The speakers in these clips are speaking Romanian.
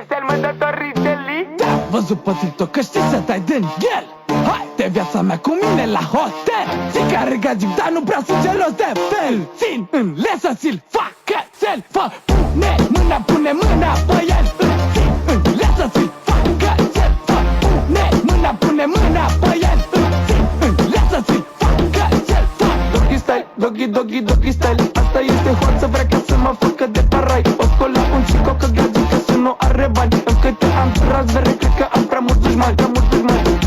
Este el mădător Richeli. Te-am văzut pe TikTok că știi să tai din el. Hai de viața mea cu mine la hotel. Zic că are gagic, dar nu prea sunt gelos de fel. Țin în lesă, ți-l fac cățel. Fă, pune mâna pe el. Țin în lesă, ți-l fac cățel. Fă, pune mâna pe el. Țin în lesă, ți-l fac cățel. Fă, Doggy style, doggy style. Asta este hoață, vrea ca să mă facă de parai. O scol la un cico că gagică să nu are bani. În câte am tras vere, cred că am prea mulți dușmani.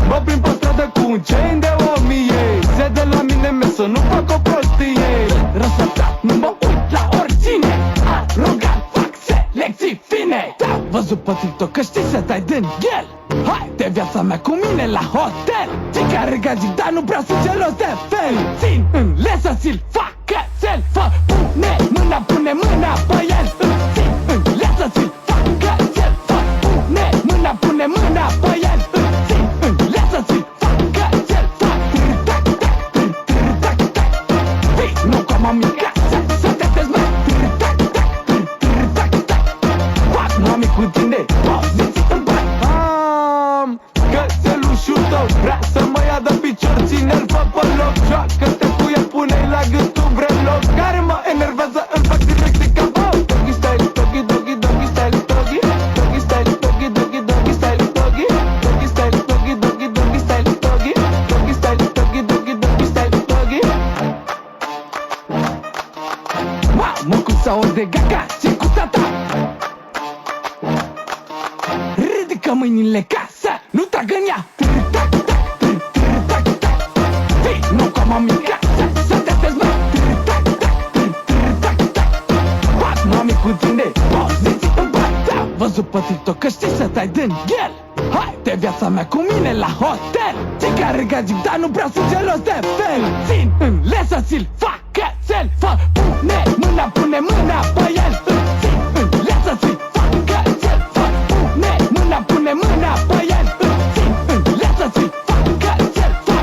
Mă prin pe stradă cu un chain de 1000. Se de la mine mea să nu fac o prostie. răsătat, nu mă uit la oricine. Arogat, fac selecții fine. Te-am văzut pe TikTok că știi să tai din el. Hai de viața mea cu mine la hotel. Cei care gagic, dar nu prea sunt gelos de fel. Țin în lesă, ți-l fac cățel. Fă, pune mâna pe el. Țin în lesă, ți-l fac cățel. Fă, pune mâna pe el. Țin în lesă, ți-l fac cățel. Fă, tac, tac, tac. Fii, nu ca mamica, să te dezmai. Tac, tac, tac. Fac mami cu tine, poziții în bani. Cățelușul tău vrea să mă ia de picior. Ține-l fă pe loc, joacă-te cu el, pune-i la gât un breloc. Care mă enervează, îmi fac direcții ca oh. Doggy style, doggy style, doggy. Doggy style, doggy style, doggy. Doggy style, doggy style, doggy. Doggy style, doggy style, doggy. Mamă, cum s-a ori de gaga și cu tata. Ridică mâinile ca să nu tragă în ea. Tac, tac, tac. Fii, nu ca mamica, să te dezmai. Tac, tac, tac. Fac mami cu tine, poziții în bani. Te-am văzut pe TikTok că știi să tai din el. Hai de viața mea cu mine la hotel. Cei care gagic, dar nu prea sunt gelos de fel. Țin în lesă, ți-l fac cățel. Fă, pune mâna pe el. Țin în lesă, ți-l fac cățel. Fă, pune mâna pe el. Țin în lesă, ți-l fac cățel. Fă,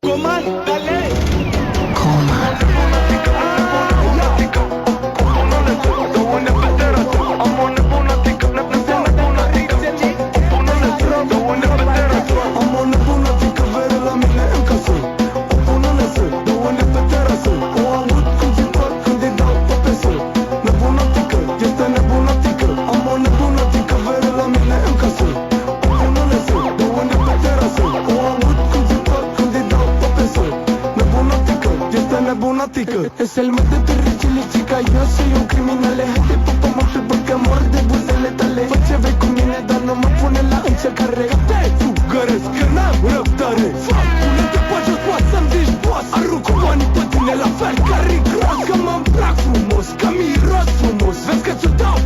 Comandale. Es el más de Richeli, chica, yo soy un criminal. Haide pe pământ pe băc că mor de buzele tale. Fă ce vrei cu mine, dar nu mă pune la încercare. Te fugăresc că n-am răbdare. Fac, pune-te pe jos, poți să-mi zici boss. Arunc cu banii pe tine la fel ca Rick Ross. Că mă-mi plac frumos, că miros frumos. Vezi că ți-o dau,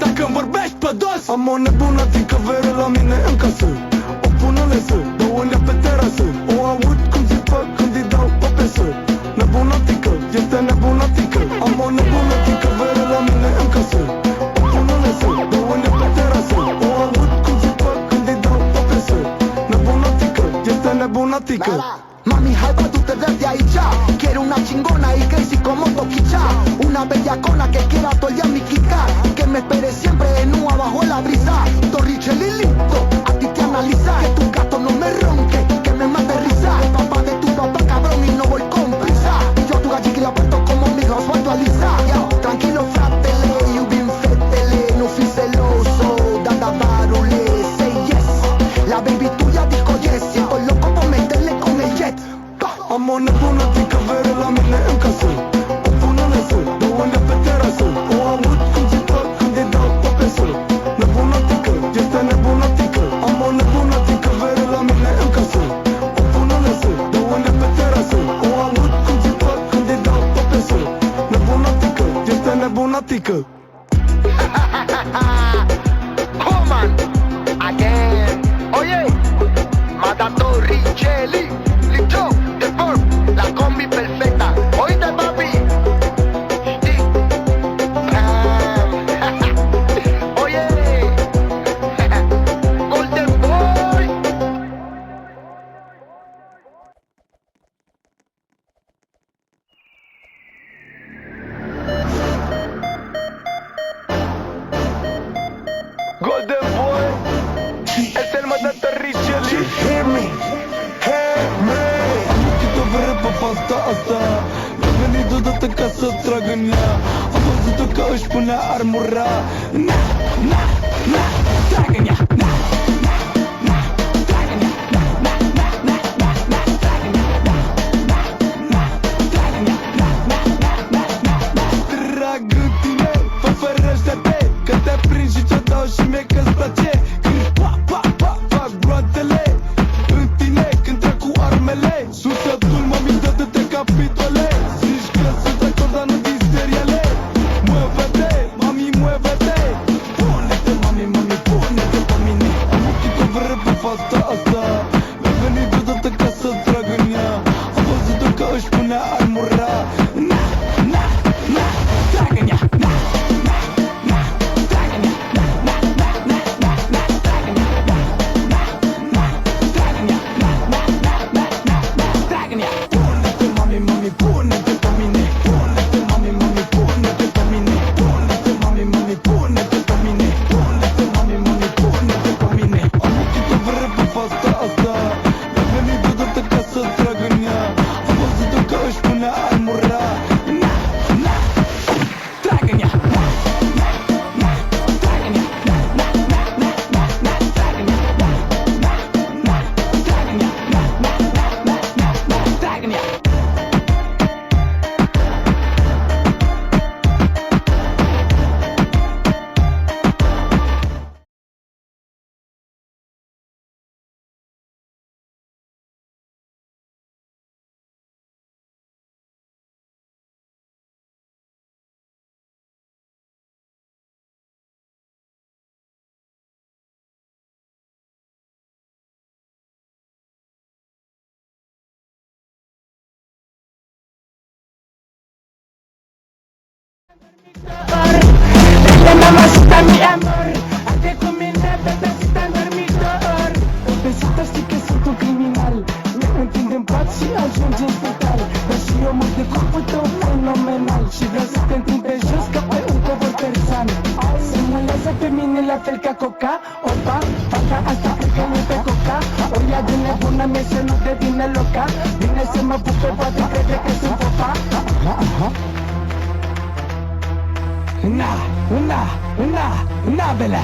dacă-mi vorbești pe dos. Am o nebună tică veră la mine în casă. O pun în lesă, două nea pe terasă. O aud cum zipă când îi dau pe pesă. Nebunatică, este nebunatică. Am o nebunatică veră la mine în casă. O pun în lesă, două nea pe terasă. O aud cum zipă când îi dau pe pesă. Nebunatică, este nebunatică. Mami, hai pa, tú te desde ahí ya. Quiero una chingona y crazy como Toquicha. Una bellacona que quiera todo el día mi quitar. Que me espere siempre en un abajo la brisa. Torricelli listo, a ti te analiza. Que tu gato no me ronque, que me mate risa. Papá de tu papá cabrón y no voy con prisa. Yo a tu gallica la puesto como mi house actualiza. Yo, tranquilo frátele, you been fetele. No fui celoso, dada barule. Say yes, la baby tuya dijo yes. Siento loco por meterle con el jet. Am o nebunatică veră la mine în casă. O pun în lesă, două nea pe terasă. O aud cum zipă când îi dau pe pesă. Nebunatică, este nebunatică. Am o nebunatică veră la mine în casă. O pun în lesă, două nea pe terasă. O aud cum zipă când îi dau pe pesă. Nebunatică, este nebunatică. Coman, again. Oye, Madato Richeli, Licho, The Form, la combi perfecta. Oíste, papi. trag în ea. Am văzut-o că își punea armura. Na, na, na, trag în ea. Na, na, na, trag în ea. Na, na, na, na, na, na, trag în ea. Na, na, na, trag în ea. Na, na, na, na, na, na. Trag în tine, fă ferește-te, că te prind și ți-o dau și mie că-ți place. Când pa, pa, pa, fac roatele în tine, când trec cu armele. Sufletul mă mintă de capitole. Zici că sunt actor, dar nu din seriale. Mueve-te, mami, mueve-te. Pune-te, mami, mami, pune-te pe mine. Am ochii vră pe fata asta. Mi-a venit deodată ca să trag în ea. Am văzut-o că își punea armura. Na, na, na, trag în ea. Na, na, na, trag în ea. Na, na, na, na, na, na, trag în ea. Na, na, na, trag în ea. Na, na, na, na, na, na, trag în ea. Pune-te, mami, mami, pune-te pe mine. Pune-te, mami, mami, pune-te pe mine. Pune-te, mami, mami, pune-te pe mine. Pune-te, mami, mami, pune-te pe mine. Am ochii vră pe fata asta. Mi-a venit deodată ca să trag în ea. Am văzut-o că își punea armura. Na, na, trag în ea. Na, na, na, trag în ea. Na, na, na, na, na, na, trag în ea. Na, na, na, trag în ea. Na, na, na, na, na, na, trag în ea. Ella mamacita mi amor, hazte con mi bebecita en dormidor. Bebecita știi că sunt un criminal, ne întind în pat și ajungi în spital. Dar și eu mă de corpul tău fenomenal și vreau să te întind pe jos ca pe un covor persan. Simulează pe mine la fel ca Coca. Opa, fata asta încă nu pe Coca. O ia de nebună mie să nu devine loca. Vine să mă pupe, poate crede că sunt popa. Na, na, na, na, bele.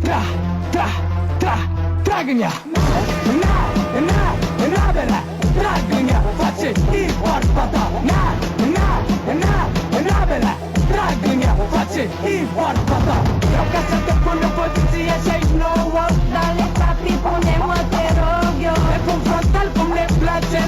Tra, tra, tra, trag în ea. Na, na, na, bele. Trag în ea, face import pata. Na, na, na, na, bele. Trag în ea, face import pata. Vreau ca să te pun în poziție 69. Dale papi, pune-mă, te rog eu. Pe pun frontal cum ne place